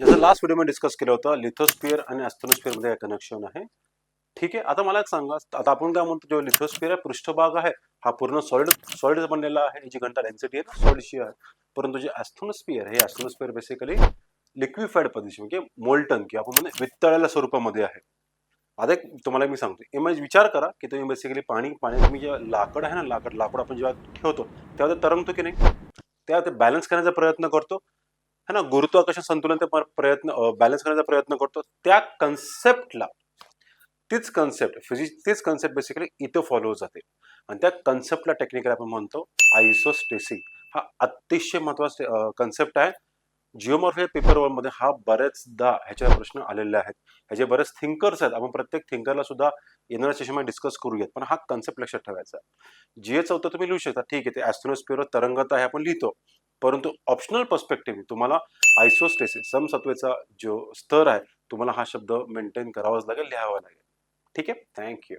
जसं लास्ट व्हिडिओमध्ये डिस्कस केलं होतं लिथोस्फिअर आणि ॲस्थेनोस्फिअर मध्ये कनेक्शन आहे. ठीक आहे, आता मला एक सांगा, आता आपण काय म्हणतो, जो लिथोस्फिअर पृष्ठभाग आहे हा पूर्ण सॉलिड बनलेला आहे, जी घनता डेन्सिटी आहे ना सॉलिडची आहे. परंतु जे ॲस्थेनोस्फिअर बेसिकली लिक्विफाईड पोझिशन म्हणजे मोल्टन किंवा आपण म्हणजे वितळलेल्या स्वरूपामध्ये आहे. आता एक तुम्हाला मी सांगतो, इमेज विचार करा की तुम्ही बेसिकली पाण्यात तुम्ही जेव्हा लाकड आहे ना, लाकूड आपण जेव्हा ठेवतो तेव्हा ते तरंगतो की नाही, तेव्हा ते बॅलन्स करण्याचा प्रयत्न करतो है ना, गुरुत्वाकर्षण संतुलन ते प्रयत्न बॅलन्स करण्याचा प्रयत्न करतो. त्या कन्सेप्टला तीच कन्सेप्ट बेसिकली इथं फॉलो जाते आणि त्या कन्सेप्टला टेक्निकल आपण म्हणतो आयसोस्टेसी. हा अतिशय महत्वाचा कन्सेप्ट आहे. जिओमॉर्फिक पेपर मध्ये हा बरेचदा ह्याच्यावर प्रश्न आलेले आहेत. ह्याचे बरेच थिंकर्स आहेत, आपण प्रत्येक थिंकरला सुद्धा येणाऱ्या सेशनमध्ये डिस्कस करूयात, पण हा कन्सेप्ट लक्षात ठेवायचा. जे चौथं तुम्ही लिहू शकता, ठीक आहे, ते ॲस्थेनोस्फिअरवर तरंगत आहे आपण लिहितो, परंतु ऑप्शनल पर्स्पेक्टिव्ह तुम्हाला आयसोस्टेसिस समसत्वेचा जो स्तर आहे तुम्हाला हा शब्द मेंटेन करावाच लागेल, लिहावा लागेल. ठीक आहे, थँक्यू.